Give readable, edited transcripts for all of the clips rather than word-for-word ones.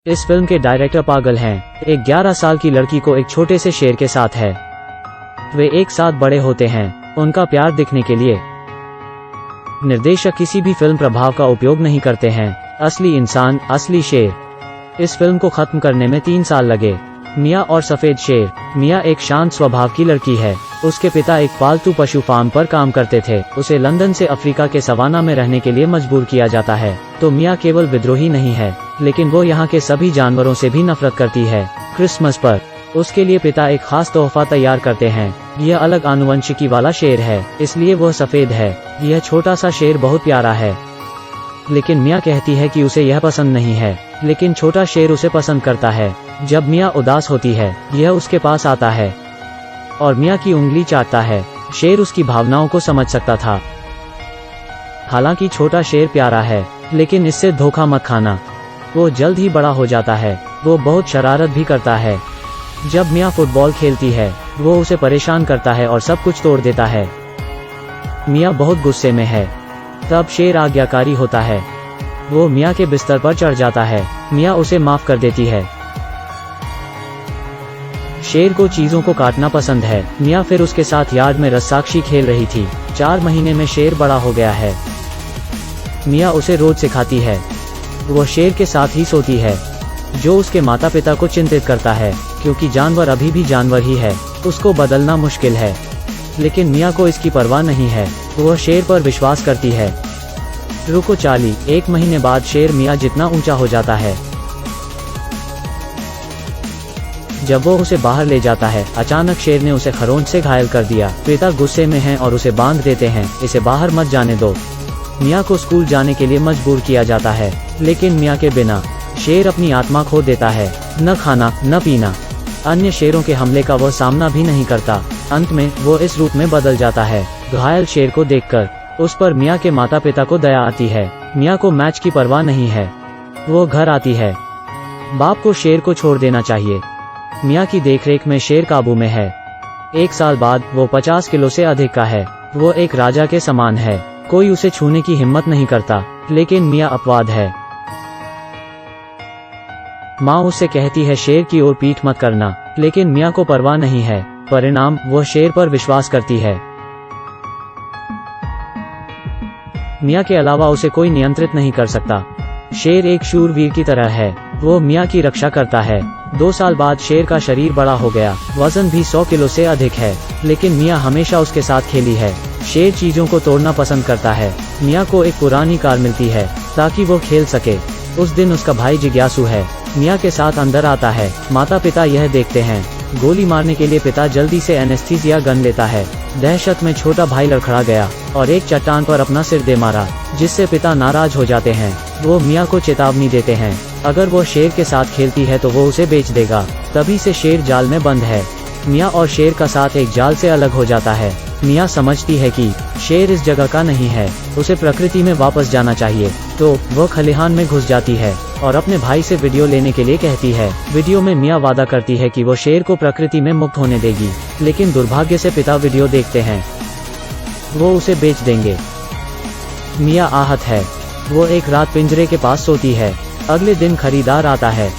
इस फिल्म के डायरेक्टर पागल हैं। एक 11 साल की लड़की को एक छोटे से शेर के साथ है। वे एक साथ बड़े होते हैं, उनका प्यार दिखने के लिए। निर्देशक किसी भी फिल्म प्रभाव का उपयोग नहीं करते हैं। असली इंसान, असली शेर। इस फिल्म को खत्म करने में 3 साल लगे। मिया और सफेद शेर। मिया एक शांत स्वभाव की लड़की है। उसके पिता एक पालतू पशु फार्म पर काम करते थे। उसे लंदन से अफ्रीका के सवाना में रहने के लिए मजबूर किया जाता है। तो मिया केवल विद्रोही नहीं है, लेकिन वो यहाँ के सभी जानवरों से भी नफरत करती है। क्रिसमस पर उसके लिए पिता एक खास तोहफा तैयार करते हैं। यह अलग आनुवंशिकी वाला शेर है, इसलिए वह सफेद है। यह छोटा सा शेर बहुत प्यारा है, लेकिन मिया कहती है कि उसे यह पसंद नहीं है। लेकिन छोटा शेर उसे पसंद करता है। जब मिया उदास होती है, यह उसके पास आता है और मिया की उंगली चाटता है। शेर उसकी भावनाओं को समझ सकता था। हालांकि छोटा शेर प्यारा है, लेकिन इससे धोखा मत खाना। वो जल्द ही बड़ा हो जाता है। वो बहुत शरारत भी करता है। जब मिया फुटबॉल खेलती है, वो उसे परेशान करता है और सब कुछ तोड़ देता है। मिया बहुत गुस्से में है। तब शेर आज्ञाकारी होता है। वो मिया के बिस्तर पर चढ़ जाता है। मिया उसे माफ कर देती है। शेर को चीजों को काटना पसंद है। मिया फिर उसके साथ यार्ड में रस्साकशी खेल रही थी। 4 महीने में शेर बड़ा हो गया है। मिया उसे रोज सिखाती है। वो शेर के साथ ही सोती है, जो उसके माता पिता को चिंतित करता है, क्योंकि जानवर अभी भी जानवर ही है। उसको बदलना मुश्किल है, लेकिन मिया को इसकी परवाह नहीं है। वह शेर पर विश्वास करती है। रुको चाली। 1 महीने बाद शेर मिया जितना ऊंचा हो जाता है। जब वो उसे बाहर ले जाता है, अचानक शेर ने उसे खरोंच से घायल कर दिया। पिता गुस्से में हैं और उसे बांध देते हैं। इसे बाहर मत जाने दो। मिया को स्कूल जाने के लिए मजबूर किया जाता है, लेकिन मिया के बिना शेर अपनी आत्मा खो देता है। न खाना, न पीना। अन्य शेरों के हमले का वह सामना भी नहीं करता। अंत में वो इस रूप में बदल जाता है। घायल शेर को देखकर उस पर मिया के माता पिता को दया आती है। मिया को मैच की परवाह नहीं है। वो घर आती है। बाप को शेर को छोड़ देना चाहिए। मिया की देखरेख में शेर काबू में है। 1 साल बाद वो 50 किलो से अधिक का है। वो एक राजा के समान है। कोई उसे छूने की हिम्मत नहीं करता, लेकिन मिया अपवाद है। माँ उससे कहती है शेर की ओर पीठ मत करना, लेकिन मिया को परवाह नहीं है। परिणाम, वह शेर पर विश्वास करती है। मिया के अलावा उसे कोई नियंत्रित नहीं कर सकता। शेर एक शूरवीर की तरह है। वो मिया की रक्षा करता है। 2 साल बाद शेर का शरीर बड़ा हो गया। वजन भी 100 किलो से अधिक है, लेकिन मिया हमेशा उसके साथ खेली है। शेर चीजों को तोड़ना पसंद करता है। मिया को एक पुरानी कार मिलती है ताकि वो खेल सके। उस दिन उसका भाई जिज्ञासु है, मिया के साथ अंदर आता है। माता पिता यह देखते हैं। गोली मारने के लिए पिता जल्दी से एनेस्थीसिया गन लेता है। दहशत में छोटा भाई लड़खड़ा गया और एक चट्टान पर अपना सिर दे मारा, जिससे पिता नाराज हो जाते हैं। वो मिया को चेतावनी देते हैं, अगर वो शेर के साथ खेलती है तो वो उसे बेच देगा। तभी से शेर जाल में बंद है। मिया और शेर का साथ एक जाल से अलग हो जाता है। मिया समझती है कि शेर इस जगह का नहीं है, उसे प्रकृति में वापस जाना चाहिए। तो वह खलिहान में घुस जाती है और अपने भाई से वीडियो लेने के लिए कहती है। वीडियो में मिया वादा करती है कि वो शेर को प्रकृति में मुक्त होने देगी, लेकिन दुर्भाग्य से पिता वीडियो देखते हैं। वो उसे बेच देंगे। मिया आहत है। वो एक रात पिंजरे के पास सोती है। अगले दिन खरीदार आता है।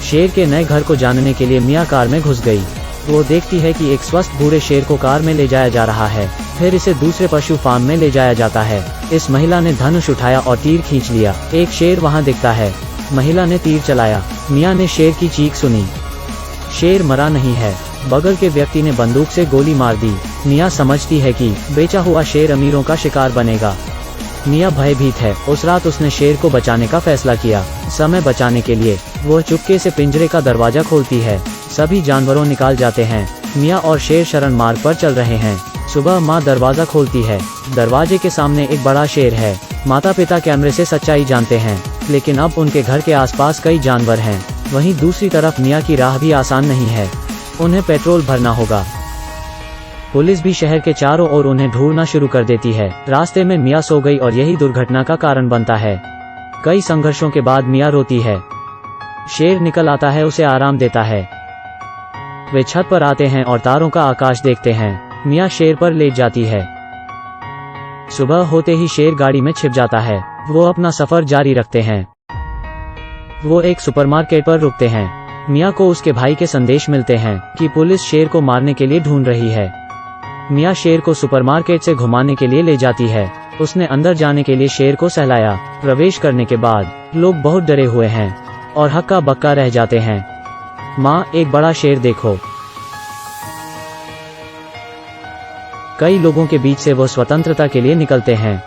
शेर के नए घर को जानने के लिए मिया कार में घुस गई। वो देखती है कि एक स्वस्थ बूढ़े शेर को कार में ले जाया जा रहा है। फिर इसे दूसरे पशु फार्म में ले जाया जाता है। इस महिला ने धनुष उठाया और तीर खींच लिया। एक शेर वहां दिखता है। महिला ने तीर चलाया। मिया ने शेर की चीख सुनी। शेर मरा नहीं है। बगल के व्यक्ति ने बंदूक से गोली मार दी। मिया समझती है कि बेचा हुआ शेर अमीरों का शिकार बनेगा। मिया भयभीत है। उस रात उसने शेर को बचाने का फैसला किया। समय बचाने के लिए वो चुपके से पिंजरे का दरवाजा खोलती है। सभी जानवरों निकाल जाते हैं। मिया और शेर शरण मार्ग पर चल रहे हैं। सुबह माँ दरवाजा खोलती है। दरवाजे के सामने एक बड़ा शेर है। माता पिता कैमरे से सच्चाई जानते हैं, लेकिन अब उनके घर के आसपास कई जानवर हैं। वहीं दूसरी तरफ मिया की राह भी आसान नहीं है। उन्हें पेट्रोल भरना होगा। पुलिस भी शहर के चारों ओर उन्हें ढूंढना शुरू कर देती है। रास्ते में मिया सो गई और यही दुर्घटना का कारण बनता है। कई संघर्षों के बाद मिया रोती है। शेर निकल आता है, उसे आराम देता है। वे छत पर आते हैं और तारों का आकाश देखते हैं। मिया शेर पर लेट जाती है। सुबह होते ही शेर गाड़ी में छिप जाता है। वो अपना सफर जारी रखते हैं। वो एक सुपरमार्केट पर रुकते हैं। मिया को उसके भाई के संदेश मिलते हैं कि पुलिस शेर को मारने के लिए ढूंढ रही है। मिया शेर को सुपरमार्केट से घुमाने के लिए ले जाती है। उसने अंदर जाने के लिए शेर को सहलाया। प्रवेश करने के बाद लोग बहुत डरे हुए हैं और हक्का बक्का रह जाते हैं। माँ, एक बड़ा शेर देखो। कई लोगों के बीच से वो स्वतंत्रता के लिए निकलते हैं।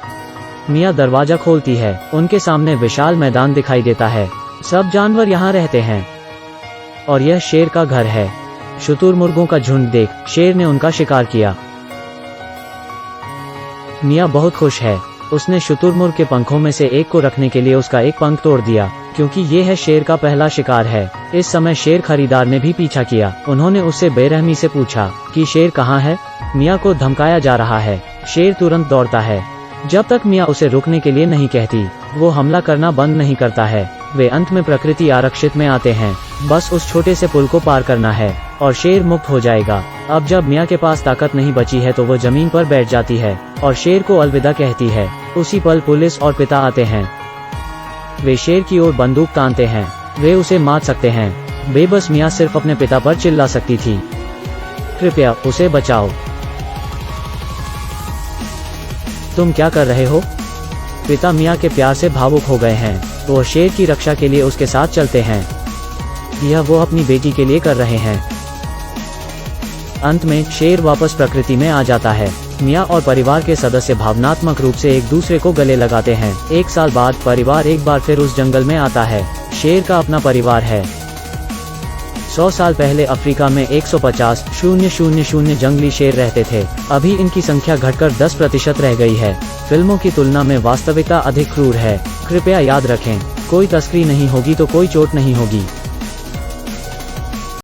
मिया दरवाजा खोलती है। उनके सामने विशाल मैदान दिखाई देता है। सब जानवर यहाँ रहते हैं और यह शेर का घर है। शुतुरमुर्गों का झुंड देख शेर ने उनका शिकार किया। मिया बहुत खुश है। उसने शुतुरमुर्ग के पंखों में से एक को रखने के लिए उसका एक पंख तोड़ दिया, क्योंकि ये है शेर का पहला शिकार है। इस समय शेर खरीदार ने भी पीछा किया। उन्होंने उससे बेरहमी से पूछा कि शेर कहाँ है। मिया को धमकाया जा रहा है। शेर तुरंत दौड़ता है। जब तक मिया उसे रुकने के लिए नहीं कहती, वो हमला करना बंद नहीं करता है। वे अंत में प्रकृति आरक्षित में आते हैं। बस उस छोटे से पुल को पार करना है और शेर मुक्त हो जाएगा। अब जब मिया के पास ताकत नहीं बची है तो वो जमीन पर बैठ जाती है और शेर को अलविदा कहती है। उसी पल पुलिस और पिता आते हैं। वे शेर की ओर बंदूक तानते हैं। वे उसे मार सकते हैं। बेबस मिया सिर्फ अपने पिता पर चिल्ला सकती थी, कृपया उसे बचाओ। तुम क्या कर रहे हो? पिता मिया के प्यार से भावुक हो गए हैं। वो शेर की रक्षा के लिए उसके साथ चलते हैं। यह वो अपनी बेटी के लिए कर रहे हैं। अंत में शेर वापस प्रकृति में आ जाता है। मिया और परिवार के सदस्य भावनात्मक रूप से एक दूसरे को गले लगाते हैं। 1 साल बाद परिवार एक बार फिर उस जंगल में आता है। शेर का अपना परिवार है। 100 साल पहले अफ्रीका में 150,000 जंगली शेर रहते थे। अभी इनकी संख्या घटकर 10% रह गई है। फिल्मों की तुलना में वास्तविकता अधिक क्रूर है। कृपया याद रखें, कोई तस्करी नहीं होगी तो कोई चोट नहीं होगी।